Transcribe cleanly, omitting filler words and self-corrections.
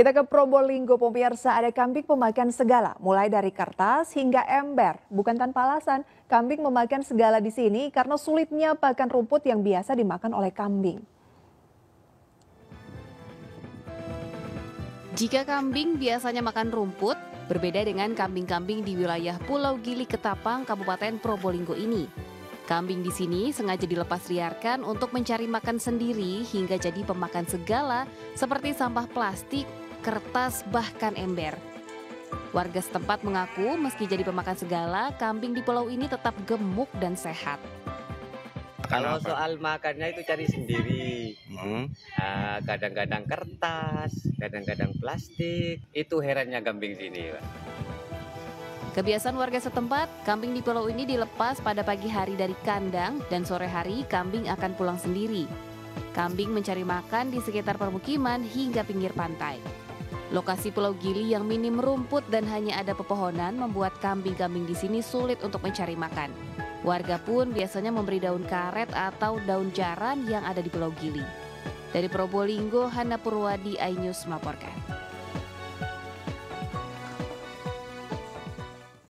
Kita ke Probolinggo, pemirsa, ada kambing pemakan segala, mulai dari kertas hingga ember. Bukan tanpa alasan, kambing memakan segala di sini karena sulitnya pakan rumput yang biasa dimakan oleh kambing. Jika kambing biasanya makan rumput, berbeda dengan kambing-kambing di wilayah Pulau Gili Ketapang, Kabupaten Probolinggo ini. Kambing di sini sengaja dilepas liarkan untuk mencari makan sendiri hingga jadi pemakan segala seperti sampah plastik, kertas, bahkan ember. Warga setempat mengaku meski jadi pemakan segala, kambing di pulau ini tetap gemuk dan sehat. Kalau soal makannya itu cari sendiri. Kadang-kadang kertas, kadang-kadang plastik. Itu herannya kambing sini, Pak. Kebiasaan warga setempat, kambing di pulau ini dilepas pada pagi hari dari kandang dan sore hari kambing akan pulang sendiri. Kambing mencari makan di sekitar permukiman hingga pinggir pantai. Lokasi Pulau Gili yang minim rumput dan hanya ada pepohonan membuat kambing-kambing di sini sulit untuk mencari makan. Warga pun biasanya memberi daun karet atau daun jaran yang ada di Pulau Gili. Dari Probolinggo, Hana Purwadi, iNews melaporkan.